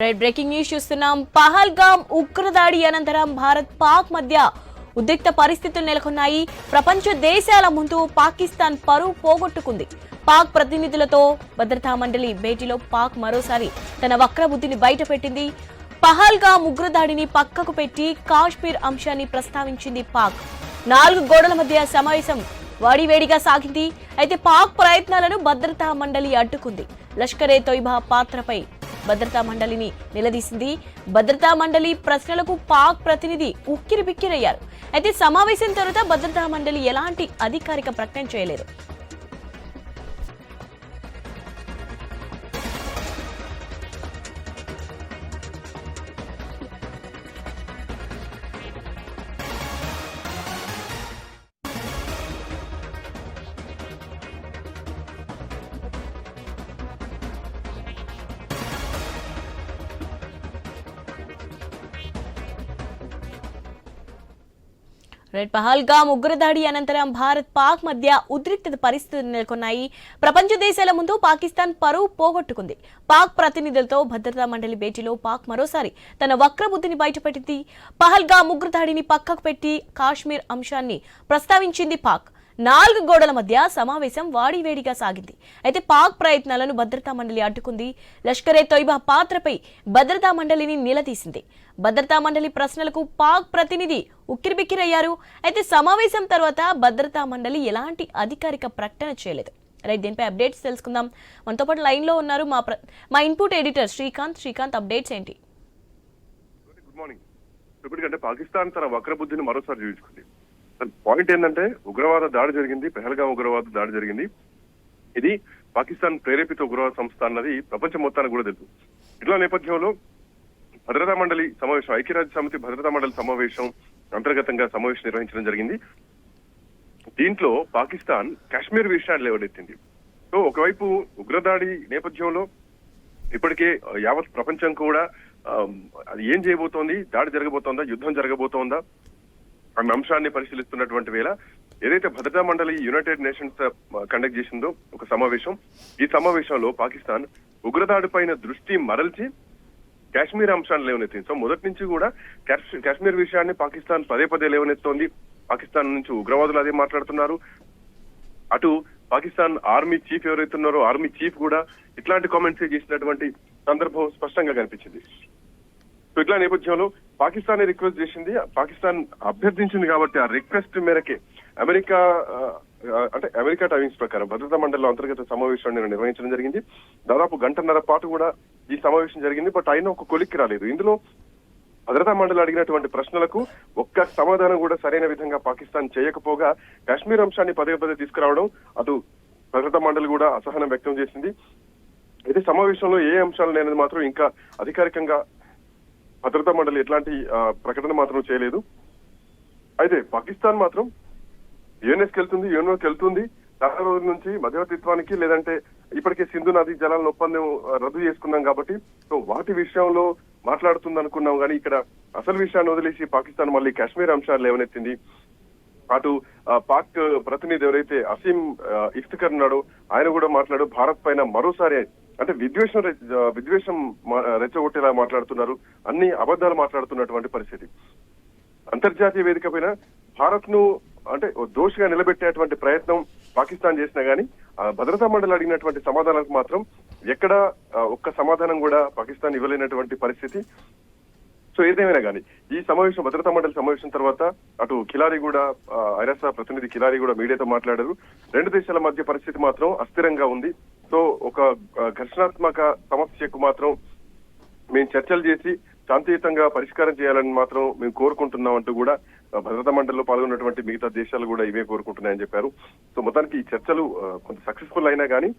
Breaking news చూస్తున్నాం. పహల్గామ్ ఉగ్రదాడి అనంతరం భారత్ పాక్ మధ్య ఉద్రిక్త పరిస్థితులు నెలకొన్నాయి. ప్రపంచ దేశాల ముందు పాకిస్తాన్ పరువు పోగొట్టుకుంది. పాక్ ప్రతినిధులతో భద్రతా మండలి భేటీలో పాక్ మరోసారి తన వక్రబుద్ధిని బయటపెట్టింది. పహల్గామ్ ఉగ్రదాడిని పక్కకు పెట్టి కాశ్మీర్ అంశాన్ని ప్రస్తావించింది పాక్. 4 గోడల మధ్య సమావేశం వాడివేడిగా సాగింది. అయితే పాక్ ప్రయత్నాలను భద్రతా మండలి అడ్డుకుంది. లష్కరే తోయిబా పాత్రపై భద్రతా మండలిని నిలదీసింది. భద్రతా మండలి ప్రశ్నలకు పాక్ ప్రతినిధి ఉక్కిరిబిక్కిరయ్యారు. అయితే సమావేశం తర్వాత భద్రతా మండలి ఎలాంటి అధికారిక ప్రకటన చేయలేదు. పహల్గామ్ ఉగ్రదాడి అనంతరం భారత్ పాక్ మధ్య ఉద్రిక్త పరిస్థితులు నెలకొన్నాయి. ప్రపంచ దేశాల ముందు పాకిస్తాన్ పరువు పోగొట్టుకుంది. పాక్ ప్రతినిధులతో భద్రతా మండలి భేటీలో పాక్ మరోసారి తన వక్రబుద్ధిని బయటపెట్టింది. పహల్గామ్ ఉగ్రదాడిని పక్కకు పెట్టి కాశ్మీర్ అంశాన్ని ప్రస్తావించింది పాక్. 4 గోడల మధ్య సమావేశం వాడివేడిగా సాగింది. అయితే పాక్ ప్రయత్నాలను భద్రతా మండలి అడ్డుకుంది. లష్కరే తోయిబా పాత్రపై భద్రతా మండలిని నిలదీసింది. భద్రతా మండలి ప్రశ్నలకు పాక్ ప్రతినిధి ఉక్కిరిబిక్కిరయ్యారు. అయితే సమావేశం తర్వాత భద్రతా మండలి ఎలాంటి అధికారిక ప్రకటన చేయలేదు. దీనిపై అప్డేట్స్ తెలుసుకుందాం. మనతో పాటు లైన్ లో ఉన్నారు మా ఇన్పుట్ ఎడిటర్ శ్రీకాంత్ అప్డేట్స్ ఏంటి? Good morning. ఇప్పటికంటే పాకిస్తాన్ తన వక్రబుద్ధిని మరోసారి చూపించుకుంది. పాయింట్ ఏంటంటే ఉగ్రవాద దాడి జరిగింది, పెహల్గాం ఉగ్రవాద దాడి జరిగింది. ఇది పాకిస్తాన్ ప్రేరేపిత ఉగ్రవాద సంస్థ అన్నది ప్రపంచం మొత్తానికి కూడా తెలుసు. ఇట్లా నేపథ్యంలో భద్రతా మండలి సమావేశం, ఐక్యరాజ్య సమితి భద్రతా మండలి సమావేశం అంతర్గతంగా సమావేశం నిర్వహించడం జరిగింది. దీంట్లో పాకిస్తాన్ కాశ్మీర్ విషయాన్ని లేవనెత్తింది. సో ఒకవైపు ఉగ్రదాడి నేపథ్యంలో ఇప్పటికే యావత్ ప్రపంచం కూడా అది ఏం చేయబోతోంది, దాడి జరగబోతోందా, యుద్ధం జరగబోతోందా అన్న అంశాన్ని పరిశీలిస్తున్నటువంటి వేళ ఏదైతే భద్రతా మండలి యునైటెడ్ నేషన్స్ కండక్ట్ చేసిందో ఒక సమావేశం, ఈ సమావేశంలో పాకిస్తాన్ ఉగ్రదాడి పైన దృష్టి మరల్చి కాశ్మీర్ అంశాన్ని లేవనెత్తింది. సో మొదటి నుంచి కూడా కాశ్మీర్ విషయాన్ని పాకిస్తాన్ పదే లేవనెత్తోంది. పాకిస్తాన్ నుంచి ఉగ్రవాదులు అదే మాట్లాడుతున్నారు. అటు పాకిస్తాన్ ఆర్మీ చీఫ్ ఎవరైతే ఉన్నారో ఆర్మీ చీఫ్ కూడా ఇట్లాంటి కామెంట్స్ చేసినటువంటి సందర్భం స్పష్టంగా కనిపించింది. సో ఇట్లా నేపథ్యంలో పాకిస్తాన్ రిక్వెస్ట్ చేసింది, పాకిస్తాన్ అభ్యర్థించింది కాబట్టి ఆ రిక్వెస్ట్ మేరకే అమెరికా టైమింగ్స్ ప్రకారం భద్రతా మండలిలో అంతర్గత సమావేశాన్ని నిర్వహించడం జరిగింది. దాదాపు 1.5 గంటల పాటు కూడా ఈ సమావేశం జరిగింది. బట్ అయినా ఒక కొలిక్కి రాలేదు. ఇందులో భద్రతా మండలి అడిగినటువంటి ప్రశ్నలకు ఒక్క సమాధానం కూడా సరైన విధంగా పాకిస్తాన్ చేయకపోగా కాశ్మీర్ అంశాన్ని పదే తీసుకురావడం అటు భద్రతా మండలి కూడా అసహనం వ్యక్తం చేసింది. అయితే సమావేశంలో ఏ అంశాలు లేనిది మాత్రం ఇంకా అధికారికంగా భద్రతా మండలి ఎట్లాంటి ప్రకటన మాత్రం చేయలేదు. అయితే పాకిస్తాన్ మాత్రం యుఎన్ఎస్కి వెళ్తుంది. చాలా రోజుల నుంచి మధ్యవర్తిత్వానికి లేదంటే ఇప్పటికే సింధు నదీ జలాల ఒప్పందం రద్దు చేసుకున్నాం కాబట్టి సో వాటి విషయంలో మాట్లాడుతుంది అనుకున్నాం. కానీ ఇక్కడ అసలు విషయాన్ని వదిలేసి పాకిస్తాన్ మళ్ళీ కాశ్మీర్ అంశాలు లేవనెత్తింది. అటు పాక్ ప్రతినిధి ఎవరైతే అసీం ఇఫ్తికర్ ఉన్నాడో ఆయన కూడా మాట్లాడు భారత్ పైన మరోసారి అంటే విద్వేషం రెచ్చగొట్టేలా మాట్లాడుతున్నారు, అన్ని అబద్ధాలు మాట్లాడుతున్నటువంటి పరిస్థితి. అంతర్జాతీయ వేదిక పైన భారత్ ను అంటే దోషిగా నిలబెట్టేటువంటి ప్రయత్నం పాకిస్తాన్ చేసినా గానీ భద్రతా మండలి అడిగినటువంటి సమాధానాలకు మాత్రం ఎక్కడా ఒక్క సమాధానం కూడా పాకిస్తాన్ ఇవ్వలేనటువంటి పరిస్థితి. సో ఏదేమైనా కానీ ఈ సమావేశం భద్రతా మండలి సమావేశం తర్వాత అటు కిలారి కూడా ఐరాస ప్రతినిధి కిలారి కూడా మీడియాతో మాట్లాడారు. 2 దేశాల మధ్య పరిస్థితి మాత్రం అస్థిరంగా ఉంది. సో ఒక ఘర్షణాత్మక సమస్యకు మాత్రం మేము చర్చలు చేసి శాంతియుతంగా పరిష్కారం చేయాలని మాత్రం మేము కోరుకుంటున్నాం అంటూ కూడా భద్రతా మండలిలో పాల్గొన్నటువంటి మిగతా దేశాలు కూడా ఇవే కోరుకుంటున్నాయని చెప్పారు. సో మొత్తానికి ఈ చర్చలు కొంత సక్సెస్ఫుల్ అయినా కానీ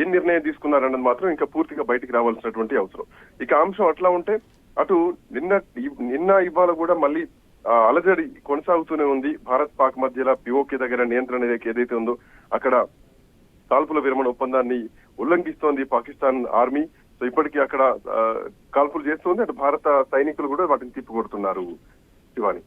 ఏం నిర్ణయం తీసుకున్నారన్నది మాత్రం ఇంకా పూర్తిగా బయటికి రావాల్సినటువంటి అవసరం. ఇక అంశం అట్లా ఉంటే అటు నిన్న ఇవాళ కూడా మళ్ళీ అలజడి కొనసాగుతూనే ఉంది. భారత్ పాక్ మధ్యలో పిఓకే దగ్గర నియంత్రణ రేఖ ఏదైతే ఉందో అక్కడ కాల్పుల విరమణ ఒప్పందాన్ని ఉల్లంఘిస్తోంది పాకిస్తాన్ ఆర్మీ. సో ఇప్పటికీ అక్కడ కాల్పులు చేస్తోంది. అటు భారత సైనికులు కూడా వాటిని తిప్పికొడుతున్నారు. శివాని.